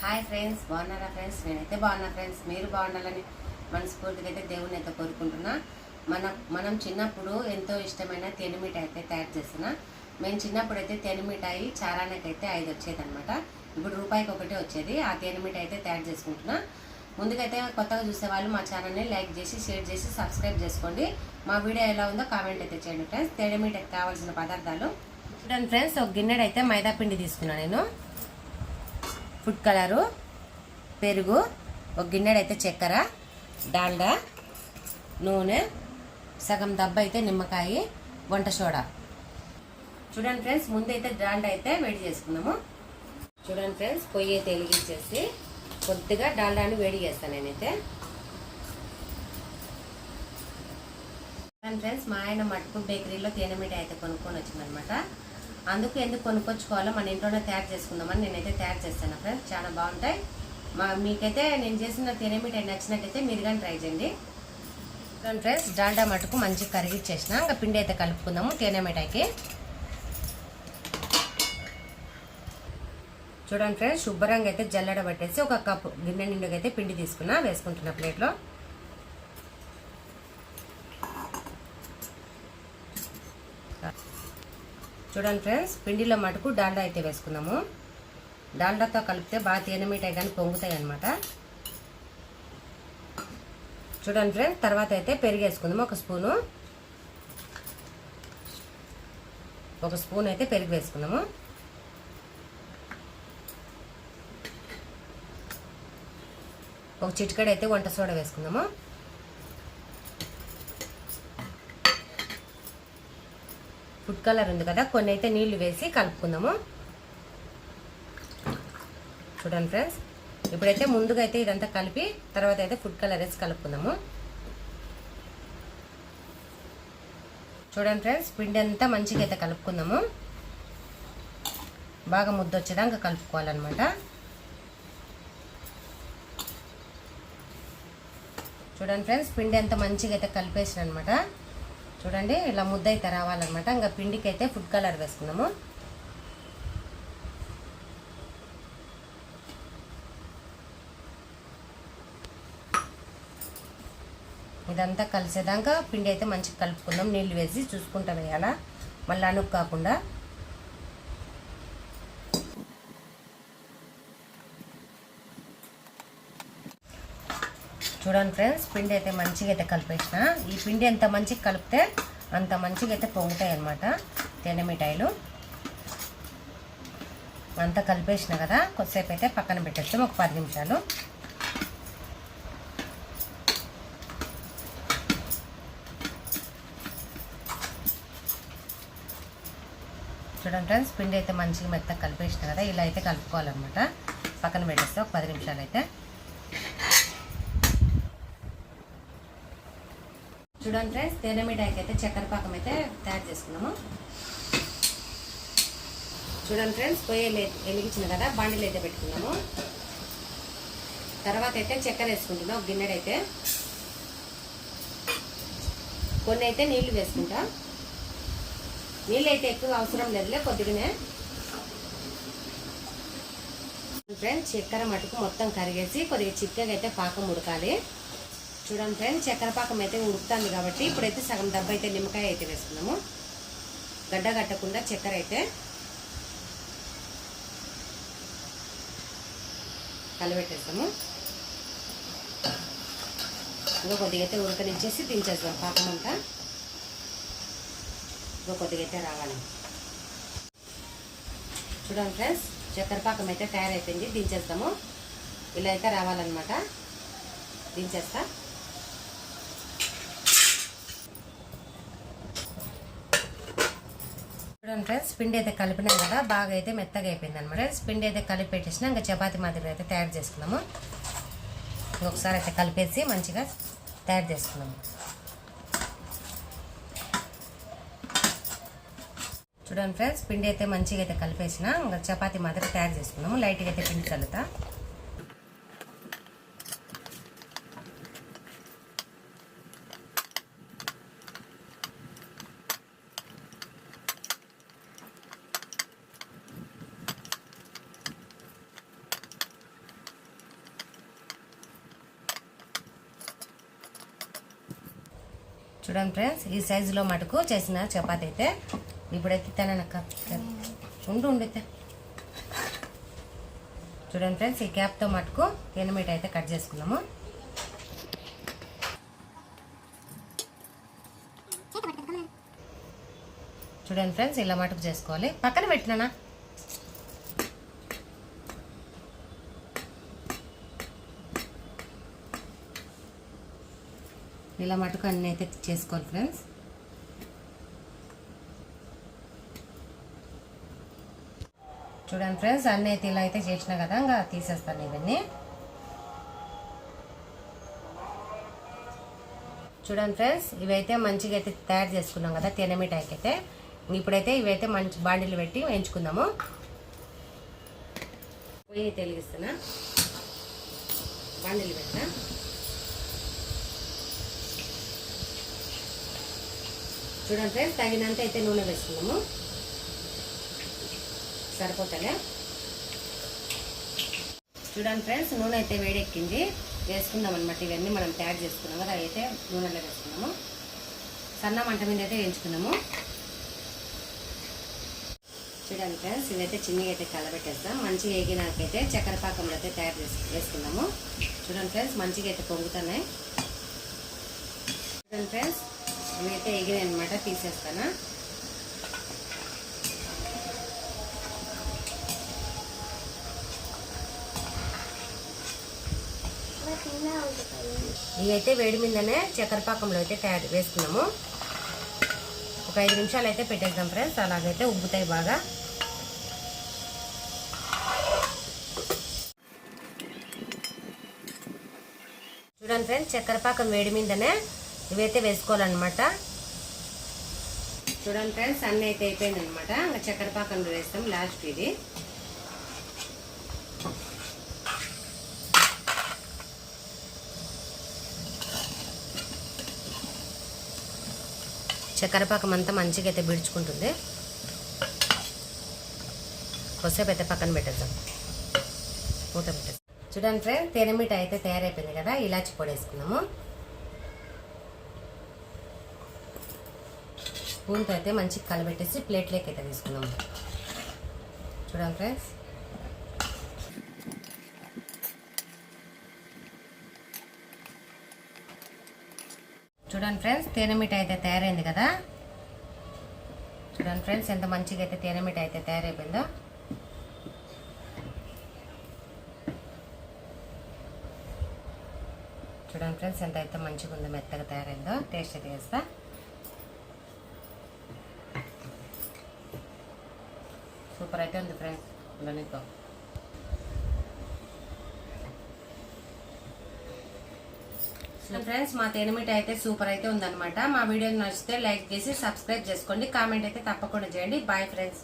Hi friends, బాగున్నారా friends? నేనైతే బాగున్నా ఫ్రెండ్స్. మీరు బాగుండాలని మనస్ఫూర్తిగా అయితే దేవుని అయితే కోరుకుంటున్నా. మనం చిన్నప్పుడు ఎంతో ఇష్టమైన తేనె మిఠాయి అయితే తయారు చేస్తున్నా. మేము చిన్నప్పుడు అయితే తేనె మిఠాయి చారానికైతే 5 వచ్చేది అనమాట. ఇప్పుడు రూపాయికి ఒకటి వచ్చేది. ఆ తేనె మిఠాయి అయితే తయారు చేసుకుంటున్నా. ముందుకైతే కొత్తగా చూసేవాళ్ళు మా ఛానల్ని లైక్ చేసి, షేర్ చేసి, సబ్స్క్రైబ్ చేసుకోండి. మా వీడియో ఎలా ఉందో కామెంట్ అయితే చేయండి ఫ్రెండ్స్. తేనె మిఠాయికి కావాల్సిన పదార్థాలు చూడండి ఫ్రెండ్స్. ఒక గిన్నెడు అయితే మైదా పిండి తీసుకున్నాను నేను. ఫుడ్ కలరు, పెరుగు, ఒక గిన్నెడైతే చక్కెర, డాల్డా, నూనె, సగం దబ్బ అయితే నిమ్మకాయ, వంట సోడా. చూడండి ఫ్రెండ్స్, ముందైతే డాల్డా అయితే వేడి చేసుకుందాము. చూడండి ఫ్రెండ్స్, పొయ్యి అయితే వెలిగించేసి కొద్దిగా డాల్డాని వేడి చేస్తాను నేనైతే. చూడండి ఫ్రెండ్స్, మా ఆయన మటుకు బేకరీలో తేనె మిఠాయి అయితే కొనుక్కొని వచ్చిందనమాట. అందుకు ఎందుకు కొనుక్కొచ్చుకోవాలో మన ఇంట్లోనే తయారు చేసుకుందామని నేనైతే తయారు చేస్తాను ఫ్రెండ్స్. చాలా బాగుంటాయి. మీకైతే నేను చేసిన తేనె మిఠాయి నచ్చినట్టయితే మీరు కానీ ట్రై చేయండి. చూడండి ఫ్రెండ్స్, డాల్డా మటుకు మంచిగా కరిగిచ్చేసిన. ఇంకా పిండి అయితే కలుపుకుందాము తేనె మిఠాయికి. చూడండి ఫ్రెండ్స్, శుభ్రంగా అయితే జల్లెడ పట్టేసి ఒక కప్పు గిన్నె నిండుగా అయితే పిండి తీసుకున్నా, వేసుకుంటున్నా ప్లేట్లో. చూడండి ఫ్రెండ్స్, పిండిలో మటుకు డాల్డా అయితే వేసుకుందాము. డాల్డాతో కలిపితే బాగా తేనె మిఠాయి కానీ పొంగుతాయి అన్నమాట. చూడండి ఫ్రెండ్స్, తర్వాత అయితే పెరుగు వేసుకుందాము. ఒక స్పూన్ అయితే పెరుగు వేసుకుందాము. ఒక చిటికెడు అయితే వంట సోడా వేసుకుందాము. ఫుడ్ కలర్ ఉంది కదా, కొన్ని అయితే నీళ్లు వేసి కలుపుకుందాము. చూడండి ఫ్రెండ్స్, ఇప్పుడైతే ముందుగా అయితే ఇదంతా కలిపి తర్వాత అయితే ఫుడ్ కలర్ వేసి కలుపుకుందాము. చూడండి ఫ్రెండ్స్, పిండి అంతా మంచిగా అయితే కలుపుకుందాము. బాగా ముద్ద వచ్చేదాకా కలుపుకోవాలన్నమాట. చూడండి ఫ్రెండ్స్, పిండి అంతా మంచిగా అయితే కలిపేసిన అనమాట. చూడండి, ఇలా ముద్ద అయితే రావాలన్నమాట. ఇంకా పిండికి అయితే ఫుడ్ కలర్ వేసుకుందాము. ఇదంతా కలిసేదాకా పిండి అయితే మంచిగా కలుపుకుందాం. నీళ్ళు వేసి చూసుకుంటా వేయాలా, మళ్ళీ అనుకు కాకుండా. చూడండి ఫ్రెండ్స్, పిండి అయితే మంచిగా అయితే కలిపేసిన. ఈ పిండి ఎంత మంచిగా కలిపితే అంత మంచిగా అయితే పొంగుతాయి అన్నమాట తేనె మిఠాయిలు. అంతా కలిపేసిన కదా, కొద్దిసేపు అయితే పక్కన పెట్టేస్తాం, ఒక 10 నిమిషాలు. చూడండి ఫ్రెండ్స్, పిండి అయితే మంచిగా మెత్తగా కలిపేసిన కదా, ఇలా అయితే కలుపుకోవాలన్నమాట. పక్కన పెట్టేస్తే ఒక 10 నిమిషాలు అయితే. చూడండి ఫ్రెండ్స్, తేనె మిఠాయికి అయితే చక్కెర పాకం అయితే తయారు చేసుకున్నాము. చూడండి ఫ్రెండ్స్, పొయ్యి వెలిగించిన కదా, బాండిలు అయితే పెట్టుకున్నాము. తర్వాత అయితే చక్కెర వేసుకుంటున్నాం. ఒక గిన్నెడైతే కొన్ని అయితే నీళ్లు వేసుకుంటా. నీళ్ళు అయితే ఎక్కువ అవసరం లేదులే, కొద్దిగానే. ఫ్రెండ్స్, చక్కెర మటుకు మొత్తం కరిగేసి కొద్దిగా చిక్కగా అయితే పాకం ఉడకాలి. చూడండి ఫ్రెండ్స్, చక్కెర పాకం అయితే ఉడుకుతుంది కాబట్టి ఇప్పుడైతే సగం దెబ్బ అయితే నిమ్మకాయ అయితే వేసుకున్నాము. గడ్డ కట్టకుండా చక్కెర అయితే కలబెట్టేస్తాము. ఇంకా కొద్దిగా అయితే ఉడకనిచ్చేసి దించేస్తాం. పాకం అంతా ఇంకా కొద్దిగా అయితే రావాలి. చూడండి ఫ్రెండ్స్, చక్కెర పాకం అయితే తయారైపోయింది, దించేస్తాము. ఇలా అయితే రావాలన్నమాట. దించేస్తా. చూడండి ఫ్రెండ్స్, పిండి అయితే కలిపినాం కదా, బాగా అయితే మెత్తగా అయిపోయింది అనమాట. పిండి అయితే కలిపి పెట్టేసిన ఇంకా చపాతీ మాదిరి అయితే తయారు చేసుకున్నాము. ఇంకొకసారి అయితే కలిపేసి మంచిగా తయారు చేసుకున్నాము. చూడండి ఫ్రెండ్స్, పిండి అయితే మంచిగా అయితే కలిపేసిన ఇంకా చపాతీ మాదిరి తయారు చేసుకున్నాము. లైట్గా అయితే పిండి కలుగుతా. చూడండి ఫ్రెండ్స్, ఈ సైజులో మటుకు చేసిన చపాతి అయితే ఇప్పుడైతే తిననక్క ఉండైతే. చూడండి ఫ్రెండ్స్, ఈ క్యాప్తో మటుకు ఎనిమిట అయితే కట్ చేసుకున్నాము. చూడండి ఫ్రెండ్స్, ఇలా మటుకు చేసుకోవాలి. పక్కన పెట్టినానా ఇలా మటుకు అన్నీ అయితే చేసుకోవాలి ఫ్రెండ్స్. చూడండి ఫ్రెండ్స్, అన్నీ అయితే ఇలా అయితే చేసినా కదా, ఇంకా తీసేస్తాను ఇవన్నీ. చూడండి ఫ్రెండ్స్, ఇవైతే మంచిగా అయితే తయారు చేసుకున్నాం కదా తెనమిఠాయికి అయితే. ఇప్పుడైతే ఇవైతే మంచి బాండీలు పెట్టి వేయించుకుందాము. పొయ్యి వెలిగిస్తున్నా, బాండీలు పెట్టినా. చూడండి ఫ్రెండ్స్, తగినంత అయితే నూనె వేసుకున్నాము. సరిపోతలే. చూడండి ఫ్రెండ్స్, నూనె అయితే వేడెక్కింది. వేసుకుందాం అనమాట. ఇవన్నీ మనం తయారు చేసుకున్నాం కదా, అయితే నూనెలో వేసుకున్నాము. సన్న మంట మీద అయితే వేయించుకున్నాము. చూడండి ఫ్రెండ్స్, ఇవైతే చిన్నగా అయితే కలబెట్టేస్తాం. మంచిగా వేగినాకైతే చక్కెర పాకంలో అయితే తయారు వేసుకున్నాము. చూడండి ఫ్రెండ్స్, మంచిగా అయితే పొంగుతున్నాయి. చూడండి ఫ్రెండ్స్, ఇవైతే ఎగినాయి అనమాట, తీసేస్తాను. ఇవైతే వేడి మీదనే చక్కెర పాకంలో అయితే వేసుకున్నాము. ఒక 5 నిమిషాలు అయితే పెట్టేద్దాం ఫ్రెండ్స్. అలాగైతే ఉబ్బుతాయి బాగా. చూడండి ఫ్రెండ్స్, చక్కెర పాకం వేడి మీదనే ఇవైతే వేసుకోవాలన్నమాట. చూడండి ఫ్రెండ్స్, అన్నీ అయితే అయిపోయింది అనమాట. ఇంకా చక్కెర పాకంలో వేస్తాం లాస్ట్. ఇది చక్కెర పాకం అంతా మంచిగా అయితే బిడుచుకుంటుంది. కొద్దిసేపు అయితే పక్కన పెట్టేద్దాం, మూత పెట్టేద్దాం. చూడండి ఫ్రెండ్స్, తెనమిఠ అయితే తయారైపోయింది కదా. ఇలాచి పొడి వేసుకున్నాము. స్పూన్తో అయితే మంచిగా కలబెట్టేసి ప్లేట్లోకి అయితే తీసుకున్నాము. చూడండి ఫ్రెండ్స్, చూడండి ఫ్రెండ్స్, తేనెమిఠ అయితే తయారైంది కదా. చూడండి ఫ్రెండ్స్, ఎంత మంచిగా అయితే తేనెమిఠ అయితే తయారైపోయిందో. చూడండి ఫ్రెండ్స్, ఎంత అయితే మంచిగా ఉందో, మెత్తగా తయారైందో. టేస్ట్ అయితే చేస్తా. సూపర్ అయితే ఉంది ఫ్రెండ్స్. ఉండనితో ఫ్రెండ్స్, మా తెనమిఠ అయితే సూపర్ అయితే ఉందన్నమాట. మా వీడియో నచ్చితే లైక్ చేసి సబ్స్క్రైబ్ చేసుకోండి. కామెంట్ అయితే తప్పకుండా చేయండి. Bye friends.